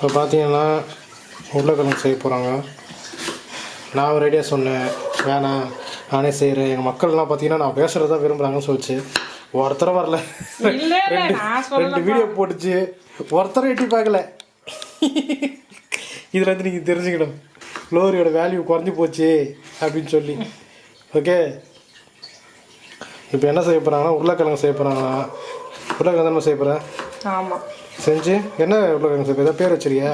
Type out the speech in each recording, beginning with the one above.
இப்போ பார்த்தீங்கன்னா உருளைக்கிழங்கு செய்ய போகிறாங்க. நான் ஒரு ஐடியா சொன்னேன், வேணாம் நானே செய்கிறேன். எங்கள் மக்கள்லாம் பார்த்தீங்கன்னா நான் பேசுகிறது தான் விரும்புகிறாங்கன்னு சொல்லிச்சு. ஒருத்தரை வரல, ரெண்டு வீடியோ போட்டுச்சு, ஒருத்தரை எட்டி பார்க்கல. இதில் வந்து நீங்கள் தெரிஞ்சுக்கணும் குளோரியோட வேல்யூ குறைஞ்சி போச்சு அப்படின்னு சொல்லி. ஓகே, இப்போ என்ன செய்ய போகிறாங்கன்னா உருளைக்கிழங்கு செய்ய போகிறாங்களா? உருளைக்கிழங்கு தானே செய்ய போகிறேன். ஆமாம், செஞ்சு என்ன உருளைக்கிழங்கு செய்ய ஏதாவது பேர் வச்சிருக்கியா?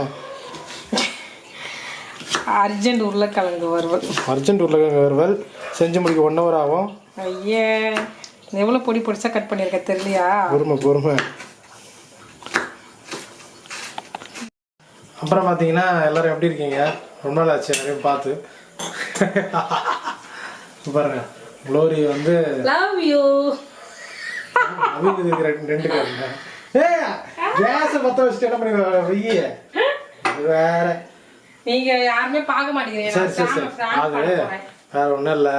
அர்ஜென்ட் உருளைக்கிழங்கு வறுவல். அர்ஜென்ட் உருளைக்கிழங்கு வறுவல் செஞ்சு முடிக்க 1 hour ஆகும். ஐயே, எவ்வளோ பொடி பொடிச்சா கட் பண்ணியிருக்க தெரியலையா? பொறுமை. அப்புறம் பார்த்தீங்கன்னா எல்லோரும் எப்படி இருக்கீங்க? ரொம்ப நாள் ஆச்சு நிறைய பார்த்து. பாருங்க, குளோரி வந்து லவ் யூ அவங்க ரெண்டு காரணம். கேஸை பற்ற வச்சுட்டு என்ன பண்ணி வெய்ய வேற நீங்க யாருமே பார்க்க மாட்டேங்கிறீங்க. சரி அது வேற ஒன்றும் இல்லை.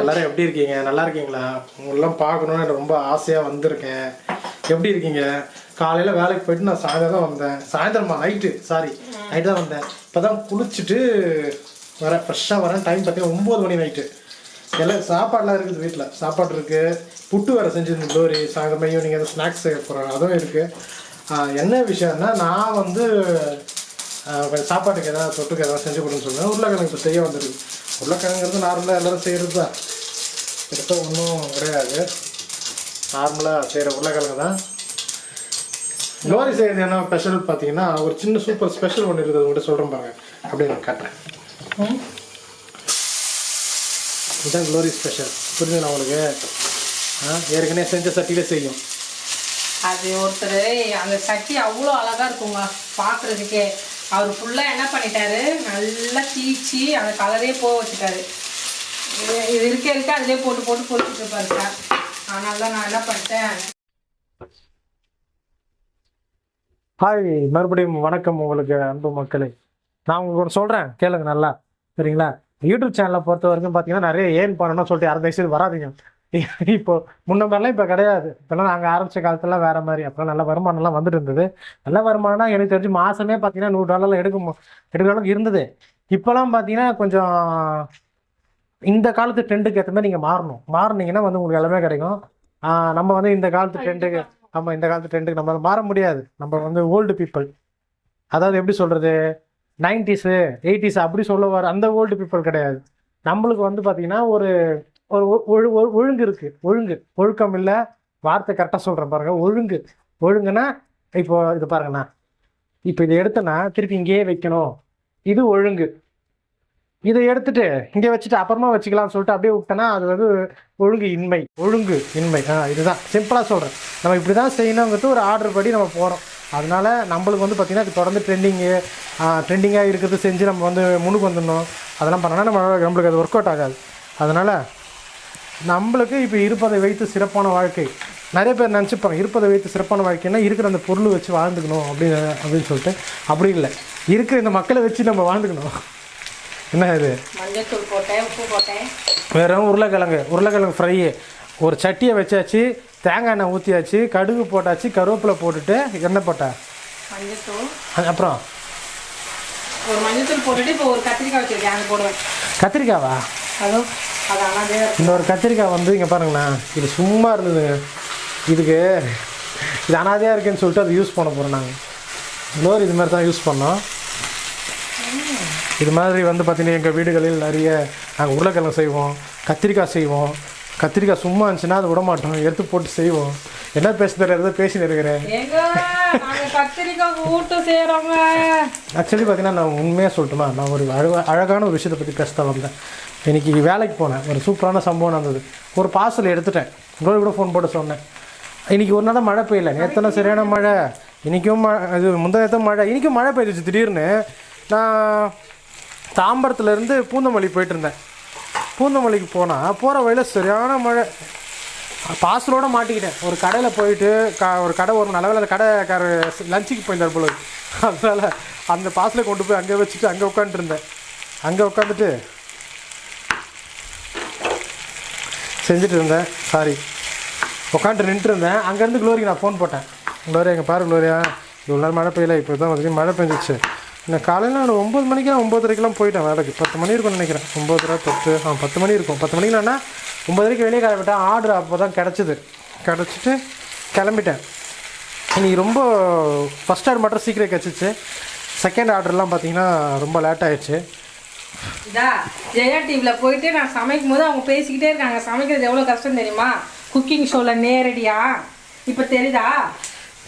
எல்லாரும் எப்படி இருக்கீங்க? நல்லா இருக்கீங்களா? உங்களெல்லாம் பார்க்கணுன்னு எனக்கு ரொம்ப ஆசையாக வந்திருக்கேன். எப்படி இருக்கீங்க? காலையில் வேலைக்கு போயிட்டு நான் சாயந்தரம் தான் வந்தேன். சாயந்தரமா நைட்டு தான் வந்தேன். இப்போ தான் குளிச்சுட்டு வரேன், ஃப்ரெஷ்ஷாக வரேன். டைம் பார்த்தீங்கன்னா 9 மணி நைட்டு. எல்லாம் சாப்பாடுலாம் இருக்குது, வீட்டில் சாப்பாடு இருக்குது. புட்டு வேறு செஞ்சுருந்து குளோரி. சாயந்தரம் ஈவினிங் எதாவது ஸ்நாக்ஸ் செய்ய போகிறேன், அதுவும் இருக்குது. என்ன விஷயம்னா, நான் வந்து சாப்பாட்டுக்கு எதாவது தொட்டுக்கு எதாவது செஞ்சு கொடுன்னு சொல்லுவேன். உருளைக்கிழங்கு இப்போ செய்ய வந்துருக்கு. உருளைக்கிழங்குறது நார்மலாக எல்லோரும் செய்கிறது தான், கிட்ட ஒன்றும் கிடையாது. நார்மலாக செய்கிற உருளைக்கிழங்கு தான். குளோரி செய்கிறது என்ன ஸ்பெஷல் பார்த்தீங்கன்னா, ஒரு சின்ன சூப்பர் ஸ்பெஷல் ஒன்று இருக்குது, உங்கள்கிட்ட சொல்கிறேன் பாருங்க. அப்படியே நான் காட்டுறேன். இதுதான் குளோரி ஸ்பெஷல். புரிஞ்சுங்களா உங்களுக்கு? ஏற்கனவே செஞ்ச சட்டியிலே செய்யும். அது ஒருத்தர் அந்த சட்டி அவ்வளோ அழகாக இருக்குங்க பார்க்குறதுக்கே. அவர் ஃபுல்லாக என்ன பண்ணிட்டாரு, நல்லா தீச்சி அந்த கலரே போக வச்சுட்டாரு. இது இருக்க அதிலே போட்டு பொறிச்சிட்டு இருப்பாரு சார். அதனால தான் நான் என்ன பண்ணிட்டேன். ஹாய், மறுபடியும் வணக்கம் உங்களுக்கு அன்பு மக்களே. நான் உங்களுக்கு ஒன்று சொல்கிறேன், கேளுங்க நல்லா, சரிங்களா? யூடியூப் சேனலை பொறுத்த வரைக்கும் பார்த்தீங்கன்னா நிறைய ஏர்ன் பண்ணணும்னு சொல்லிட்டு யாரும் தயவுசெய்து வராதிங்க. இப்போ முன்ன மாதிரிலாம் இப்போ கிடையாது. இப்போலாம் நாங்கள் ஆரம்பித்த காலத்துலாம் வேறு மாதிரி. அப்போலாம் நல்ல வருமானம்லாம் வந்துட்டு இருந்தது. நல்ல வருமானம்னா எனக்கு தெரிஞ்சு மாதமே பார்த்தீங்கன்னா $100 எடுக்கிற அளவுக்கு இருந்தது. இப்போலாம் பார்த்தீங்கன்னா கொஞ்சம் இந்த காலத்து ட்ரெண்டுக்கு ஏற்ற மாதிரி நீங்கள் மாறினீங்கன்னா வந்து உங்களுக்கு எல்லாமே கிடைக்கும். நம்ம வந்து இந்த காலத்து ட்ரெண்டுக்கு இந்த காலத்து ட்ரெண்டுக்கு நம்ம மாற முடியாது. நம்ம வந்து ஓல்டு பீப்புள், அதாவது எப்படி சொல்கிறது, 90s 80s அப்படி சொல்ல அந்த ஓல்டு பீப்புள் கிடையாது. நம்மளுக்கு வந்து பார்த்திங்கன்னா ஒரு ஒழுங்கு இருக்குது. ஒழுக்கம் இல்லை, வார்த்தை கரெக்டாக சொல்கிறேன் பாருங்கள். ஒழுங்குன்னா இப்போ இது பாருங்கண்ணா, இப்போ இதை எடுத்தேன்னா திருப்பி இங்கேயே வைக்கணும், இது ஒழுங்கு. இதை எடுத்துட்டு இங்கே வச்சுட்டு அப்புறமா வச்சுக்கலாம்னு சொல்லிட்டு அப்படியே விட்டேன்னா அது வந்து ஒழுங்கு இன்மை. இதுதான் சிம்பிளாக சொல்கிறேன். நம்ம இப்படி தான் செய்யணுங்கிறது ஒரு ஆர்டர் படி நம்ம போகிறோம். அதனால நம்மளுக்கு வந்து பார்த்திங்கன்னா அது தொடர்ந்து ட்ரெண்டிங்காக இருக்கிறது செஞ்சு நம்ம வந்து முன்னுக்கு வந்துடணும். அதெல்லாம் பண்ணோன்னா நம்மளுக்கு அது ஒர்க் அவுட் ஆகாது. அதனால் நம்மளுக்கு இப்போ இருப்பதை வைத்து சிறப்பான வாழ்க்கை, நிறைய பேர் நினச்சிப்பாங்க இருப்பதை வைத்து சிறப்பான வாழ்க்கைன்னா இருக்கிற அந்த பொருள் வச்சு வாழ்ந்துக்கணும் அப்படின்னு சொல்லிட்டு. அப்படி இல்லை, இருக்கிற இந்த மக்களை வச்சு நம்ம வாழ்ந்துக்கணும். என்ன இது, மஞ்சள் போட்டேன், உப்பு போட்டேன், வெறும் உருளைக்கிழங்கு ஃப்ரை. ஒரு சட்டியை வச்சாச்சு, தேங்காய் எண்ணெய் ஊற்றியாச்சு, கடுகு போட்டாச்சு, கருவேப்பிலை போட்டுட்டு எண்ணெய் போட்டேன், மஞ்சள் அப்புறம் ஒரு மஞ்சள் போட்டுட்டு இப்போ ஒரு கத்திரிக்காய் வச்சுருக்கேன், அது போடுவேன். கத்திரிக்காவா? இந்த ஒரு கத்திரிக்காய் வந்து இங்கே பாருங்கண்ணா, இது சும்மா இருந்ததுங்க. இது அனாதையாக இருக்குன்னு சொல்லிட்டு அதை யூஸ் பண்ண போகிறோம் நாங்கள். குளோரி இது மாதிரி தான் யூஸ் பண்ணோம். இது மாதிரி வந்து பார்த்திங்கன்னா எங்கள் வீடுகளில் நிறைய நாங்கள் உருளைக்கிழங்கு செய்வோம், கத்திரிக்காய் செய்வோம். கத்திரிக்காய் சும்மா இருந்துச்சுன்னா அதை விட மாட்டோம், எடுத்து போட்டு செய்வோம். என்ன பேசுகிறத பேசின்னு இருக்கிறேன். ஆக்சுவலி பார்த்தீங்கன்னா நான் உண்மையாக சொல்லட்டுமா, நான் ஒரு அழகான ஒரு விஷயத்தை பற்றி பேச வந்தேன். இன்றைக்கி வேலைக்கு போனேன், ஒரு சூப்பரான சம்பவம் நடந்தது. ஒரு பார்சல் எடுத்துட்டேன், கூட ஃபோன் போட்டு சொன்னேன். இன்றைக்கி ஒரு நாள் தான் மழை பெய்யல, நேற்றுனா சரியான மழை, இன்றைக்கும் இது முந்தைய மழை, இன்றைக்கும் மழை பெய்ஞ்சிச்சு திடீர்னு. நான் தாம்பரத்துலேருந்து பூந்தமல்லி போயிட்டு இருந்தேன். பூந்தமல்லிக்கு போகிற வழியில் சரியான மழை. பார்சலோடு மாட்டிக்கிட்டேன். ஒரு கடையில் போயிட்டு ஒரு கடை ஒரு நல்ல வேலை கடைக்கார லஞ்சுக்கு போயிருந்தார் போல. அதனால் அந்த பார்சலை கொண்டு போய் அங்கே வச்சுட்டு அங்கே உட்காந்துருந்தேன். அங்கே உட்காந்துட்டு செஞ்சுட்டு இருந்தேன். உட்காந்துட்டு நின்றுட்டு இருந்தேன். அங்கேருந்து குளோரிக்கு நான் ஃபோன் போட்டேன். குளோரியா, இங்கே பாரு குளோரியா, இவ்வளோ நேரம் மழை பெய்யல, இப்போ தான் வந்து மழை பெஞ்சிச்சு. நான் காலையில் ஒரு 9 மணிக்கு 9:30க்கெலாம் போயிட்டேன் வேலைக்கு. 10 மணி இருக்கும்னு நினைக்கிறேன். 9:30 10 மணி இருக்கும். 10 மணிக்கு நான் 9:30 வெளியே கிளம்பிட்டேன். ஆர்டர் அப்போ தான் கிடச்சிட்டு கிளம்பிட்டேன். இன்றைக்கி ரொம்ப ஃபஸ்ட் ஆர்டர் மட்டும் சீக்கிரம் கிடச்சிச்சு. செகண்ட் ஆர்டர்லாம் பார்த்தீங்கன்னா ரொம்ப லேட் ஆகிடுச்சு. இதா ஜெயா டிவியில் போயிட்டு நான் சமைக்கும் போது அவங்க பேசிக்கிட்டே இருக்காங்க. சமைக்கிறது எவ்வளோ கஷ்டம் தெரியுமா, குக்கிங் ஷோவில் நேரடியா. இப்போ தெரியுதா?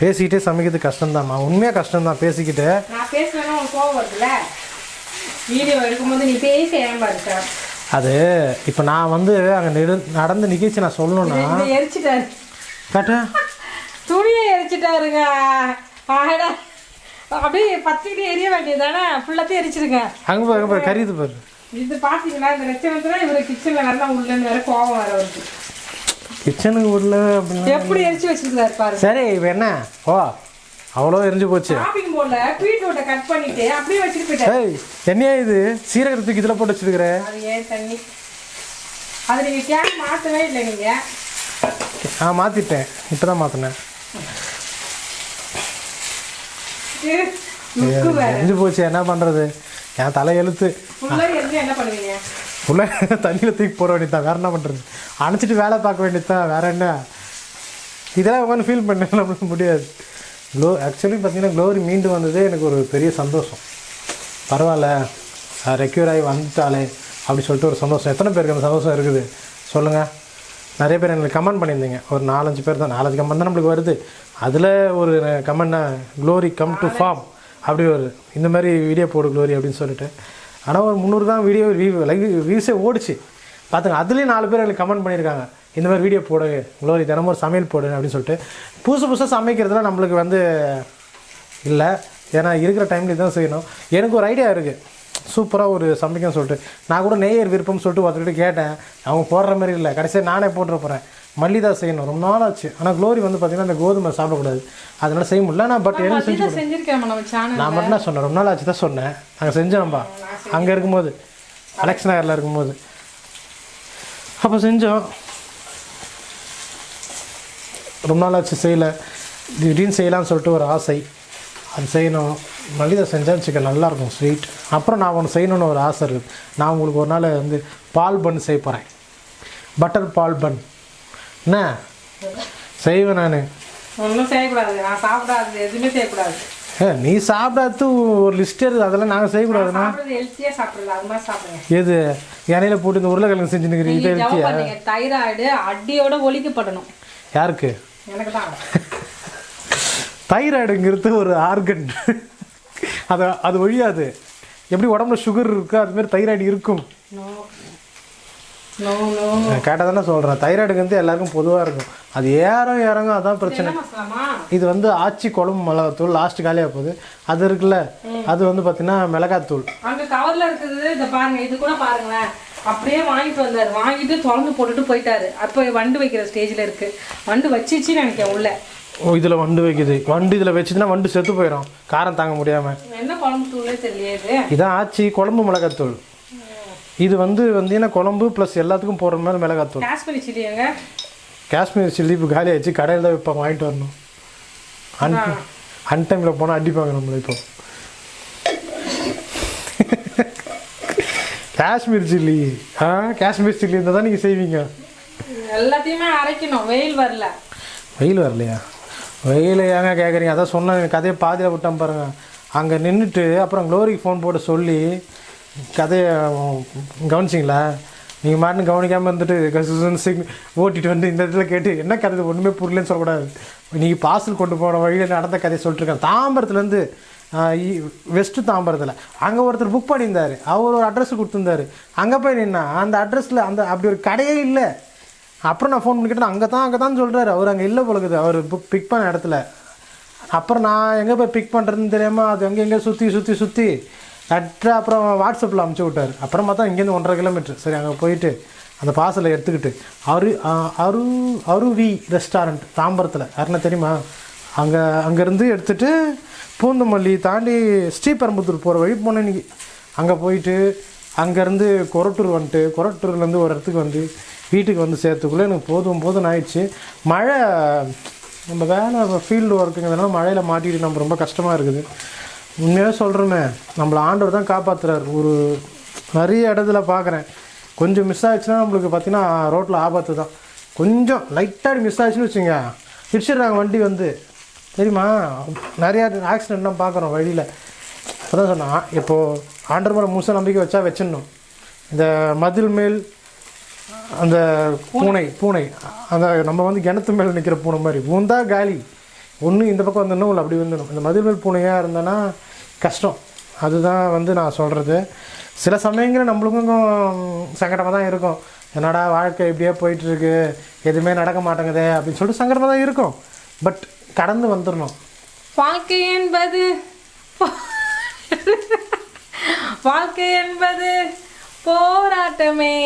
பேசிக்கிட்டே சமைக்கிறது கஷ்டம்தாம்மா, உண்மையாக கஷ்டம்தான். பேசிக்கிட்டு நான் பேசுவேன்னா உனக்கு கோவம் வருதுல்ல, வீடியோ எடுக்கும்போது நீ பேச ஏமாறுக்க. அது இப்போ நான் வந்து அங்கே நடந்த நிகழ்ச்சி நான் சொல்லணும்னா எரிச்சிட்டாரு கேட்டா துணியை எரிச்சிட்டாருங்க. ஆடா அப்படியே பத்துக்கிட்டே எரிய வேண்டியது தானே, ஃபுல்லாத்தையும் எரிச்சிருங்க. அங்கே பாரு கறிது பாரு. இது பார்த்தீங்களா இந்த லட்சணத்தில் இவர் கிச்சனில் நல்லா உள்ளேன்னு வேற கோவம் வர வருது. கிச்சனுக்கு உள்ள அப்படின்னு எப்படி எரிச்சு வச்சிருக்காரு பாரு. சரி இப்போ என்ன ஓ அவ்வளோ எரிஞ்சு போச்சு. ஷாப்பிங் போர்டில் பீட்ரூட்டை கட் பண்ணிட்டு அப்படியே வச்சுட்டு போயிட்டாரு. என்னையா இது சீரகத்துக்கு இதில் போட்டு வச்சுருக்கிறேன். அது ஏன் தண்ணி அது நீங்கள் கேன் மாற்றவே இல்லை நீங்கள். மாற்றிட்டேன், இப்போ தான் மாற்றினேன். எரிஞ்சு போச்சு, என்ன பண்ணுறது, என் தலை எழுத்து. என்ன பண்ணுவீங்க? உள்ள தண்ணியில் தூக்கி போட வேண்டியதான், வேறு என்ன பண்ணுறது, அணைச்சிட்டு வேலை பார்க்க வேண்டியதான், வேறு என்ன. இதெல்லாம் உட்காந்து ஃபீல் பண்ண நம்மளுக்கு முடியாது. ஆக்சுவலி பார்த்தீங்கன்னா க்ளோரி மீண்டு வந்ததே எனக்கு ஒரு பெரிய சந்தோஷம். பரவாயில்ல ரெக்யூர் ஆகி வந்துட்டாலே அப்படி சொல்லிட்டு ஒரு சந்தோஷம். எத்தனை பேருக்கு அந்த சந்தோஷம் இருக்குது சொல்லுங்கள்? நிறைய பேர் எனக்கு கமெண்ட் பண்ணியிருந்தீங்க, ஒரு 4-5 பேர் தான். 4 கமெண்ட் தான் நம்மளுக்கு வருது. அதில் ஒரு கமெண்ட்னா க்ளோரி கம் டு ஃபார்ம் அப்படி ஒரு இந்த மாதிரி வீடியோ போடு க்ளோரி அப்படின்னு சொல்லிட்டு. ஆனால் ஒரு 300 தான் வீடியோ வியூஸே ஓடிச்சு பார்த்துங்க. அதுலேயும் 4 பேர் எனக்கு கமெண்ட் பண்ணியிருக்காங்க, இந்த மாதிரி வீடியோ போடு க்ளோரி, தினமும் ஒரு சமையல் போடு அப்படின்னு சொல்லிட்டு. புதுசாக சமைக்கிறதுலாம் நம்மளுக்கு வந்து இல்லை, ஏன்னா இருக்கிற டைமில் இதுதான் செய்யணும். எனக்கு ஒரு ஐடியா இருக்குது சூப்பராக ஒரு சமைக்கணும்னு சொல்லிட்டு. நான் கூட நெய்யர் விருப்பம்னு சொல்லிட்டு ஒருத்தர்கிட்ட கேட்டேன், அவங்க போடுற மாதிரி இல்லை. கடைசியாக நானே போட்டுற போகிறேன். மல்லி தான் செய்யணும், ரொம்ப நாள் ஆச்சு. ஆனால் க்ளோரி வந்து பார்த்திங்கன்னா அந்த கோதுமை சாப்பிடக்கூடாது, அதனால் செய்ய முடியல. நான் பட் என்ன செஞ்சுருக்கேன் நான் மட்டும் தான் சொன்னேன், ரொம்ப நாள் ஆச்சு தான் சொன்னேன். நாங்கள் செஞ்சோம்பா அங்கே இருக்கும்போது, அலெக்ஸ் நகரில் இருக்கும்போது அப்போ செஞ்சோம். ரொம்ப நாள் ஆச்சு செய்யலை, திடீர்னு செய்யலாம்னு சொல்லிட்டு ஒரு ஆசை, அது செய்யணும். மல்லிகை செஞ்சால் வச்சுக்க நல்லாயிருக்கும் ஸ்வீட். அப்புறம் நான் ஒன்று செய்யணுன்னு ஒரு ஆசை இருக்குது. நான் உங்களுக்கு ஒரு நாள் வந்து பால் பன் செய்ய போகிறேன், பட்டர் பால் பன். என்ன செய்வேன் நான்? ஒன்றும் செய்யக்கூடாது, நான் சாப்பிடாது எதுவுமே செய்யக்கூடாது. நீ சாப்பிடாது ஒரு லிஸ்ட் இருக்குது, அதெல்லாம் நாங்கள் செய்யக்கூடாதுண்ணா. ஹெல்த்தியாக சாப்பிட்றது அது மாதிரி சாப்பிடுங்க. எது இலையில போட்டு இந்த உருளைக்கிழங்கு செஞ்சுன்னு இது ஹெல்த்தியா? தைராய்டு அடியோட ஒழிக்கப்படணும். யாருக்கு? எனக்கு தான். தைராய்டுங்கிறது ஒரு ஆர்கன், அது ஒழியாது. எப்படி உடம்புல சுகர் இருக்கோ அதுமாரி தைராய்டு இருக்கும். கேட்டால் தானே சொல்கிறேன். தைராய்டுக்கு வந்து எல்லாருக்கும் பொதுவாக இருக்கும், அது இறங்கும், அதான் பிரச்சனை. இது வந்து ஆச்சி குழம்பு மிளகாத்தூள் லாஸ்ட் காலியாக போகுது, அது இருக்குல்ல, அது வந்து பார்த்தீங்கன்னா மிளகாத்தூள். அங்கே கவரில் இருக்குது, இதை பாருங்க, இது கூட பாருங்களேன். அப்படியே வாங்கிட்டு வந்தார், வாங்கிட்டு திறந்து போட்டுட்டு போயிட்டாரு. அப்போ வண்டு வைக்கிற ஸ்டேஜில் இருக்குது. வண்டு வச்சிச்சுன்னு நினைக்கிறேன் உள்ள. ஓ இதில் வண்டு வைக்குது, வண்டு இதில் வச்சுதுன்னா வண்டு செத்து போயிடும், காரம் தாங்க முடியாமல். என்ன குழம்பு தூளே தெரியல. இதான் ஆச்சி குழம்பு மிளகாத்தூள். இது வந்து வந்தீங்கன்னா குழம்பு ப்ளஸ் எல்லாத்துக்கும் போடுற மாதிரி மிளகாத்தூள். காஷ்மீரி சில்லிங்க, காஷ்மீரி சில்லி இப்போ காலி ஆயிடுச்சு, கடையில் தான் இப்போ வாங்கிட்டு வரணும். அன் டைமில் போனால் அடிப்பாங்க நம்மளை. இப்போ காஷ்மீர் சில்லி, காஷ்மீர் சில்லி இருந்தால் தான் நீங்கள் செய்வீங்க. எல்லாத்தையுமே அரைக்கணும். வெயில் வரல. வெயில் வரலையா? வெயில் ஏங்க கேட்குறீங்க? அதான் சொன்னேன், கதையை பாதியில் விட்டேன் பாருங்கள். அங்கே நின்றுட்டு அப்புறம் க்ளோரிக்கு ஃபோன் போட்டு சொல்லி கதையை கவனிச்சிங்களா? நீங்கள் மாட்டுன்னு கவனிக்காமல் இருந்துட்டு ஓட்டிட்டு வந்து இந்த இடத்துல கேட்டு என்ன கதை ஒன்றுமே புரியலன்னு சொல்லக்கூடாது. நீங்கள் பார்சல் கொண்டு போன வழியில் நடந்த கதையை சொல்லிட்டுருக்கேன். தாம்பரத்துலேருந்து வெஸ்ட்டு தாம்பரத்தில் அங்கே ஒருத்தர் புக் பண்ணியிருந்தார், அவர் ஒரு அட்ரஸ் கொடுத்துருந்தாரு. அங்கே போய் நின்னா அந்த அட்ரஸில் அந்த அப்படி ஒரு கடையே இல்லை. அப்புறம் நான் ஃபோன் பண்ணி கேட்டேன், அங்கே தான் சொல்கிறாரு. அவர் அங்கே இல்லை போலக்குது, அவர் பிக் பண்ண இடத்துல. அப்புறம் நான் எங்கே போய் பிக் பண்ணுறதுன்னு தெரியாமல் அது எங்கே சுற்றி கரெக்டாக அப்புறம் வாட்ஸ்அப்பில் அமுச்சு விட்டார். அப்புறம் பார்த்தா இங்கேருந்து 1.5 கிலோமீட்டர். சரி அங்கே போயிட்டு அந்த பார்சலை எடுத்துக்கிட்டு அருவி ரெஸ்டாரண்ட் தாம்பரத்தில், யாருன்னா தெரியுமா? அங்கேருந்து எடுத்துகிட்டு பூந்தமல்லி தாண்டி ஸ்ரீபெரும்புத்தூர் போகிற வழி போனேன் இன்றைக்கி. அங்கே போயிட்டு அங்கேருந்து கொரட்டூர் வந்துட்டு, கொரட்டூர்லேருந்து ஒரு இடத்துக்கு வந்து வீட்டுக்கு வந்து சேர்த்துக்குள்ளே எனக்கு போதும் ஆயிடுச்சு. மழை நம்ம வேலை ஃபீல்டு ஒர்க்குங்கிறதுனால மழையில் மாட்டிட்டு நம்ம ரொம்ப கஷ்டமாக இருக்குது. உண்மையாக சொல்கிறோமே, நம்மளை ஆண்டவர் தான் காப்பாற்றுறாரு. ஒரு நிறைய இடத்துல பார்க்குறேன், கொஞ்சம் மிஸ் ஆகிடுச்சுன்னா நம்மளுக்கு பார்த்தீங்கன்னா ரோட்டில் ஆபத்து தான். கொஞ்சம் லைட்டாக மிஸ் ஆகிடுச்சுன்னு வச்சுங்க, இடிச்சிடுறாங்க வண்டி வந்து. தெரியுமா, நிறையா ஆக்சிடெண்ட்லாம் பார்க்குறோம் வழியில். அதான் சொன்னால், இப்போது ஆண்டவர் மேலே முழுசாக நம்பிக்கை வச்சா வச்சிடணும். இந்த மதில் மேல் அந்த பூனை அந்த நம்ம வந்து கிணத்து மேலே நிற்கிற பூனை மாதிரி பூந்தா காலி. ஒன்று இந்த பக்கம் வந்துடணும், இல்லை அப்படி வந்துடணும். இந்த மதில் மேல் பூனையாக இருந்தேன்னா கஷ்டம். அதுதான் வந்து நான் சொல்கிறது. சில சமயங்களில் நம்மளுக்கும் சங்கடமாக தான் இருக்கும். என்னடா வாழ்க்கை இப்படியே போயிட்டுருக்கு, எதுவுமே நடக்க மாட்டேங்குதே அப்படின்னு சொல்லிட்டு சங்கடமாக தான் இருக்கும். பட் கடந்து வந்துடணும். வாழ்க்கை என்பது போராட்டமே,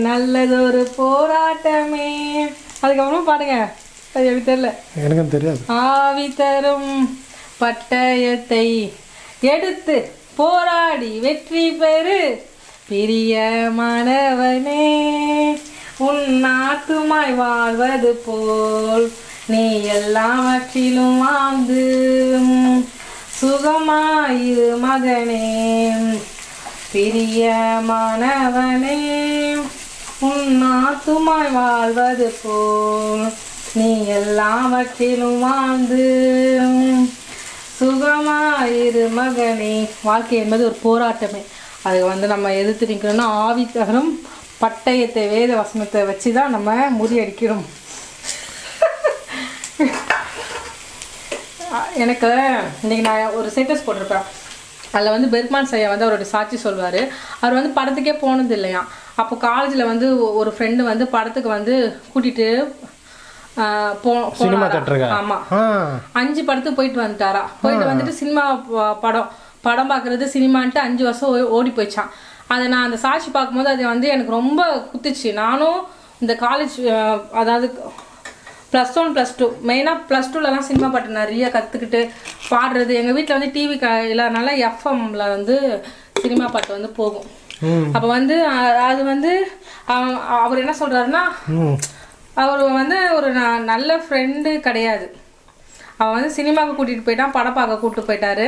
நல்லதொரு போராட்டமே. அதுக்கப்புறம் பாருங்க, அது எனக்கு தெரியல, எனக்கும் தெரியாது. ஆவி தரும் பட்டயத்தை எடுத்து போராடி வெற்றி பெறு பிரியமானவனே, உன் ஆத்துமாய் வாழ்வது போல் நீ எல்லாவற்றிலும் வாழ்ந்து சுகமாயிரு மகனே, பிரியமானவனே, உன் ஆத்துமாய் வாழ்வது போல் நீ எல்லாவற்றிலும் வாழ்ந்து சுகமாயிரு மகனே. வாழ்க்கை என்பது ஒரு போராட்டமே. அது வந்து நம்ம எதிர்த்து நிற்கணும்னா ஆவி தரும் பட்டயத்தை வேத வசனத்தை வச்சு தான் நம்ம முறியடிக்கிறோம். எனக்கு இன்றைக்கி நான் ஒரு ஸ்டேட்டஸ் போட்டிருப்பேன். அதில் வந்து பெர்க்மான் ஐயா வந்து அவருடைய சாட்சி சொல்வார். அவர் வந்து படத்துக்கே போனது இல்லையா. அப்போ காலேஜில் வந்து ஒரு ஃப்ரெண்டு வந்து படத்துக்கு வந்து கூட்டிகிட்டு ஆமாம் 5 படத்துக்கு போயிட்டு வந்துட்டாரா. போயிட்டு வந்துட்டு சினிமா படம் பார்க்குறது சினிமான்ட்டு 5 வருஷம் ஓடி போயிடுச்சான். அதை நான் அந்த சாட்சி பார்க்கும்போது அது வந்து எனக்கு ரொம்ப குத்துச்சு. நானும் இந்த காலேஜ் அதாவது +1 +2 மெயினாக +2லலாம் சினிமா பாட்டு நிறைய கற்றுக்கிட்டு பாடுறது. எங்கள் வீட்டில் வந்து டிவி இல்லாதனால எஃப்எம்ல வந்து சினிமா பாட்டு வந்து போகும். அப்போ வந்து அது வந்து அவர் என்ன சொல்கிறாருன்னா, அவர் வந்து ஒரு நல்ல ஃப்ரெண்டு கிடையாது. அவன் வந்து சினிமாவுக்கு கூட்டிகிட்டு போயிட்டான், படம் பார்க்க கூப்பிட்டு போயிட்டாரு.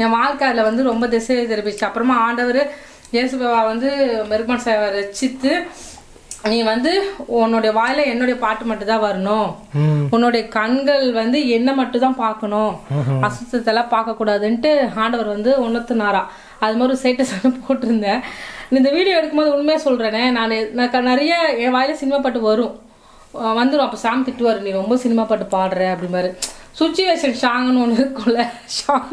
என் வாழ்க்கை அதில் வந்து ரொம்ப திசை திருப்பிச்சு. அப்புறமா ஆண்டவர் இயேசுபாவா வந்து பெர்க்மான் சாவை ரசித்து, நீ வந்து உன்னுடைய வாயில என்னுடைய பாட்டு மட்டும் தான் வரணும், உன்னுடைய கண்கள் வந்து என்ன மட்டும் தான் பார்க்கணும், அசுத்தத்தெல்லாம் பார்க்கக்கூடாதுன்ட்டு ஆண்டவர் வந்து உணர்த்தினாரா. அது மாதிரி ஒரு ஸ்டேட்டஸ் போட்டிருந்தேன். இந்த வீடியோ எடுக்கும்போது உண்மையாக சொல்கிறேனே, நான் நிறைய என் வாயில சினிமா பாட்டு வந்துடும். அப்போ சாம் திட்டுவார், நீ ரொம்ப சினிமா பாட்டு பாடுற அப்படி மாதிரி. சுச்சுவேஷன் ஷாங்னு ஒன்று இருக்கும்ல, சாங்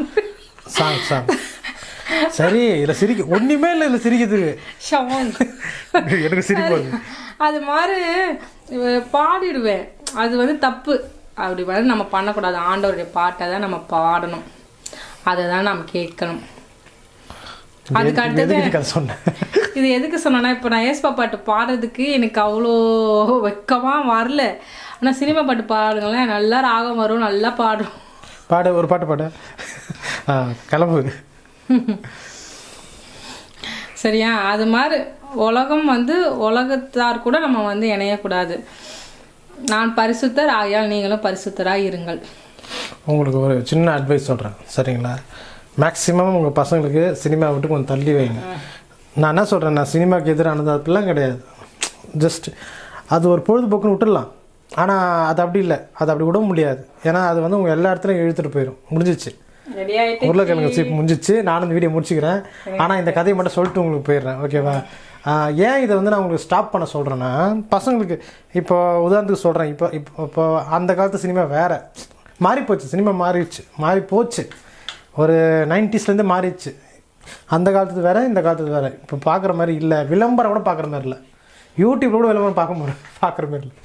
சரி, இல்லை சிரிக்க ஒன்றுமே இல்லை, இல்லை சிரிக்கிறதுக்கு ஷாங் எனக்கு சிரிப்பு. அது மாதிரி பாடிடுவேன். அது வந்து தப்பு. அப்படி வந்து நம்ம பண்ணக்கூடாது. ஆண்டவருடைய பாட்டை தான் நம்ம பாடணும், அதை தான் நம்ம கேட்கணும். அதுக்கு அடுத்தது சொன்னேன். இது எதுக்கு சொன்னேன்னா, இப்போ நான் ஏசுப்பா பாட்டு பாடுறதுக்கு எனக்கு அவ்வளோ வெக்கமாக வரல. ஆனால் சினிமா பாட்டு பாடுங்களேன், நல்லா ராகம் வரும், நல்லா பாடும். ஒரு பாட்டு பாடு கிளம்பு. சரியா? அது மாதிரி உலகம் வந்து உலகத்தார் கூட நம்ம வந்து இணையக்கூடாது. நான் பரிசுத்தர் ஆகையால் நீங்களும் பரிசுத்தராக இருங்கள். உங்களுக்கு ஒரு சின்ன அட்வைஸ் சொல்கிறேன், சரிங்களா? மேக்ஸிமம் உங்கள் பசங்களுக்கு சினிமா விட்டு கொஞ்சம் தள்ளி வைங்க. நான் என்ன சொல்கிறேன், நான் சினிமாவுக்கு எதிரானது அப்படிலாம் கிடையாது. ஜஸ்ட் அது ஒரு பொழுதுபோக்குன்னு விட்டுடலாம். ஆனால் அது அப்படி இல்லை, அது அப்படி விட முடியாது. ஏன்னா அது வந்து உங்கள் எல்லா இடத்துலையும் இழுத்துட்டு போயிடும். முடிஞ்சிச்சு, உருளைக்கிழங்கு சீப் முடிஞ்சிச்சு. நானும் இந்த வீடியோ முடிச்சுக்கிறேன். ஆனால் இந்த கதையை மட்டும் சொல்லிட்டு உங்களுக்கு போயிடுறேன், ஓகேவா? ஏன் இதை வந்து நான் உங்களுக்கு ஸ்டாப் பண்ண சொல்கிறேன்னா, பசங்களுக்கு இப்போ உதாரணத்துக்கு சொல்கிறேன், இப்போ அந்த காலத்து சினிமா வேறு மாறிப்போச்சு. சினிமா மாறி போச்சு. ஒரு 90ஸ்லேருந்து மாறிடுச்சு. அந்த காலத்துக்கு வேறு, இந்த காலத்துக்கு வேறு. இப்போ பார்க்குற மாதிரி இல்லை. விளம்பரம் கூட பார்க்குற மாதிரி இல்லை. யூடியூப்பில் கூட விளம்பரம் பார்க்குற மாதிரி இல்லை.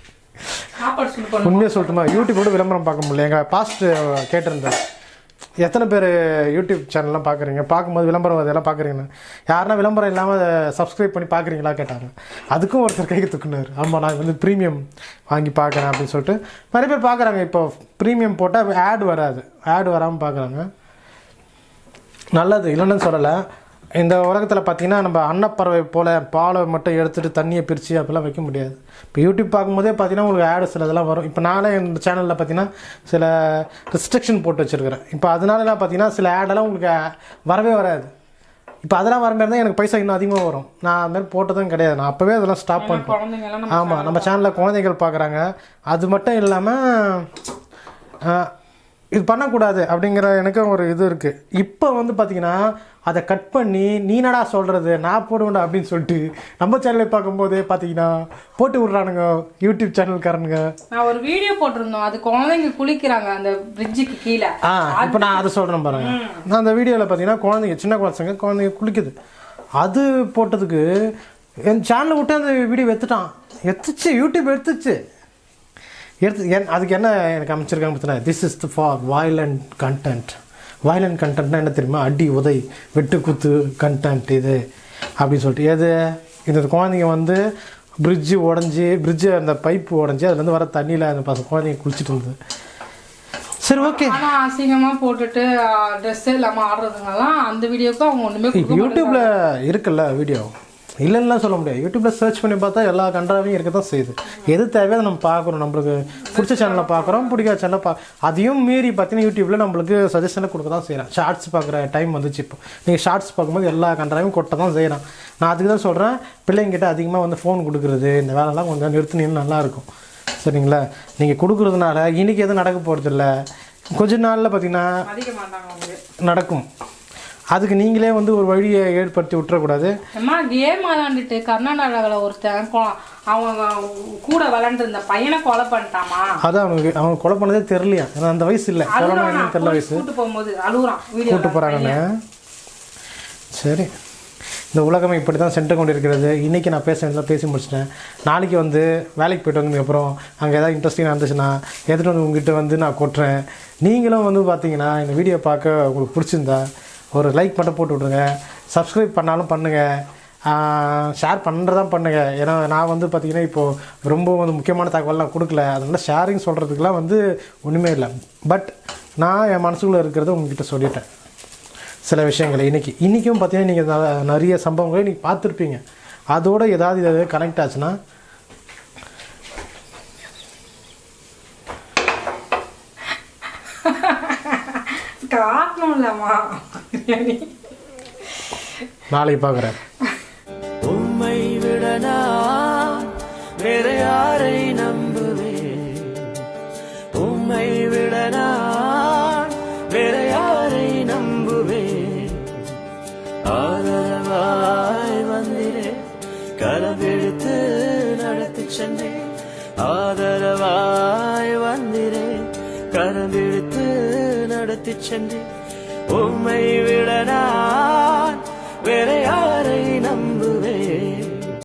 உண்மையாக சொல்லட்டுமா, யூடியூப்போட விளம்பரம் பார்க்க முடியல. எங்கள் பாஸ்ட் கேட்டிருந்தேன், எத்தனை பேர் யூடியூப் சேனல்லாம் பார்க்குறீங்க, பார்க்கும்போது விளம்பரம் அதெல்லாம் பார்க்குறீங்கன்னு. யாருன்னா விளம்பரம் இல்லாமல் சப்ஸ்கிரைப் பண்ணி பார்க்குறீங்களா கேட்டாங்க. அதுக்கும் ஒருத்தர் கைக்கு தூக்குனார். ஆமாம், நான் வந்து ப்ரீமியம் வாங்கி பார்க்குறேன் அப்படின்னு சொல்லிட்டு நிறைய பேர் பார்க்குறாங்க. இப்போ ப்ரீமியம் போட்டால் ஆட் வராது, ஆட் வராமல் பார்க்குறாங்க. நல்லது இல்லைன்னு சொல்லலை. இந்த உலகத்தில் பார்த்தீங்கன்னா நம்ம அன்னப்பறவை போல் பாலை மட்டும் எடுத்துகிட்டு தண்ணியை பிரித்து அப்படிலாம் வைக்க முடியாது. இப்போ யூடியூப் பார்க்கும்போதே பார்த்தீங்கன்னா உங்களுக்கு ஆடு சில இதெல்லாம் வரும். இப்போ நானே இந்த சேனலில் பார்த்தீங்கன்னா சில ரெஸ்ட்ரிக்ஷன் போட்டு வச்சுருக்கிறேன். இப்போ அதனாலலாம் பார்த்தீங்கன்னா சில ஆடெல்லாம் உங்களுக்கு வரவே வராது. இப்போ அதெல்லாம் வர மாதிரி தான் எனக்கு பைசா இன்னும் அதிகமாக வரும். நான் அதுமாதிரி போட்டதும் கிடையாது. நான் அப்போவே அதெல்லாம் ஸ்டாப் பண்ணிட்டேன். ஆமாம், நம்ம சேனலில் குழந்தைகள் பார்க்குறாங்க. அது மட்டும் இல்லாமல் இது பண்ணக்கூடாது அப்படிங்கிற எனக்கும் ஒரு இது இருக்குது. இப்போ வந்து பார்த்தீங்கன்னா அதை கட் பண்ணி நீ என்னடா சொல்கிறது நான் போடுவேண்டா அப்படின்னு சொல்லிட்டு நம்ம சேனலை பார்க்கும்போதே பார்த்தீங்கன்னா போட்டு விட்றானுங்க யூடியூப் சேனல்காரனுங்க. நான் ஒரு வீடியோ போட்டிருந்தோம், அது குழந்தைங்க குளிக்கிறாங்க அந்த பிரிட்ஜுக்கு கீழே. இப்போ நான் அதை சொல்கிறேன் பாருங்க. நான் அந்த வீடியோவில் பார்த்தீங்கன்னா குழந்தைங்க சின்ன குழந்தைங்க குளிக்குது. அது போட்டதுக்கு என் சேனலை விட்டு அந்த வீடியோ எடுத்துச்சு யூடியூப் எடுத்துச்சு. அதுக்கு என்ன எனக்கு அமைச்சிருக்காங்க பார்த்தீங்கன்னா, this is for violent content. Violent கண்டென்ட்னா என்ன தெரியுமா? அடி உதை வெட்டு குத்து கண்டென்ட் இது அப்படின்னு சொல்லிட்டு. எது இந்த குழந்தைங்க வந்து பிரிட்ஜு அந்த பைப்பு உடஞ்சி அதுலேருந்து வர தண்ணியில் அந்த குழந்தைங்க குளிச்சுட்டு இருந்தது. சரி, ஓகே. ஆனால் அசிங்கமாக போட்டுட்டு ட்ரெஸ்ஸே இல்லாமல் ஆடுறதுனாலாம் அந்த வீடியோக்கு அவங்க ஒன்றுமே யூடியூப்பில் இருக்குல்ல வீடியோ, இல்லைன்னா சொல்ல முடியாது. யூடியூப்பில் சர்ச் பண்ணி பார்த்தா எல்லா கண்ட்ராவையும் இருக்க தான் செய்யுது. எது தேவையோ அதை நம்ம பார்க்குறோம். நம்மளுக்கு பிடிச்ச சேனலில் பார்க்குறோம், பிடிக்காத சேனலில் அதையும் மீறி பார்த்தீங்கன்னா யூடியூப்பில் நம்மளுக்கு சஜஷனை கொடுக்க தான் செய்கிறேன். ஷார்ட்ஸ் பார்க்குற டைம் வந்துச்சு. இப்போ நீங்கள் ஷார்ட்ஸ் பார்க்கும்போது எல்லா கண்ட்ராவையும் கொட்ட தான் செய்கிறேன். நான் அதுக்கு தான் சொல்கிறேன், பிள்ளைங்கிட்ட அதிகமாக வந்து ஃபோன் கொடுக்குறது இந்த வேலைலாம் கொஞ்சம் நிறுத்தினீங்கன்னா நல்லாயிருக்கும். சரிங்களா? நீங்கள் கொடுக்குறதுனால இன்றைக்கி எதுவும் நடக்க போகிறதில்ல. கொஞ்ச நாளில் பார்த்தீங்கன்னா நடக்கும். அதுக்கு நீங்களே வந்து ஒரு வழியை ஏற்படுத்தி விட்டுறக்கூடாது. அம்மா கேம் விளாண்டுட்டு கர்நாடகாவில் ஒருத்தன் அவங்க கூட விளாண்டுருந்த பையனை கொலை பண்ணிட்டாமா. அதான் அவங்க கொலை பண்ணதே தெரியலையா? ஏன்னா அந்த வயசு இல்லை, என்னன்னு தெரியல வயசு. கூட்டு போகும்போது அழுகுறான், கூட்டு போகிறாங்கன்னு. சரி, இந்த உலகம் இப்படி தான் சென்று கொண்டு இருக்கிறது. இன்றைக்கி நான் பேசி முடிச்சிட்டேன். நாளைக்கு வந்து வேலைக்கு போய்ட்டு வந்ததுக்கப்புறம் அங்கே ஏதாவது இன்ட்ரெஸ்டிங்காக இருந்துச்சுன்னா எடுத்துகிட்டு வந்து உங்ககிட்ட வந்து நான் கொட்டுறேன். நீங்களும் வந்து பார்த்தீங்கன்னா இந்த வீடியோ பார்க்க உங்களுக்கு பிடிச்சிருந்தா ஒரு லைக் மட்டும் போட்டு விட்ருங்க. சப்ஸ்கிரைப் பண்ணாலும் பண்ணுங்கள், ஷேர் பண்ணுறதான் பண்ணுங்கள். ஏன்னா நான் வந்து பார்த்திங்கன்னா இப்போது ரொம்ப வந்து முக்கியமான தகவல்லாம் கொடுக்கல. அதனால ஷேரிங் சொல்கிறதுக்கெலாம் வந்து ஒன்றுமே இல்லை. பட் நான் என் மனசுக்குள்ளே இருக்கிறத உங்ககிட்ட சொல்லிட்டேன் சில விஷயங்களை. இன்றைக்கும் பார்த்தீங்கன்னா நீங்கள் நிறைய சம்பவங்களை இன்றைக்கி பார்த்துருப்பீங்க. அதோடு ஏதாவது கனெக்ட் ஆச்சுன்னா நாளைக்கு பார்க்குறேன். உம்மை விடனா வேற யாரை நம்புவேன்? உம்மை விடனா வேற யாரை நம்புவேன்? ஆதரவாய் வந்திரே கரவெடுத்து நடத்தி சென்றேன். ஆதரவாய் வந்திரே கரவெடுத்து நடத்தி சென்றேன். உம்மை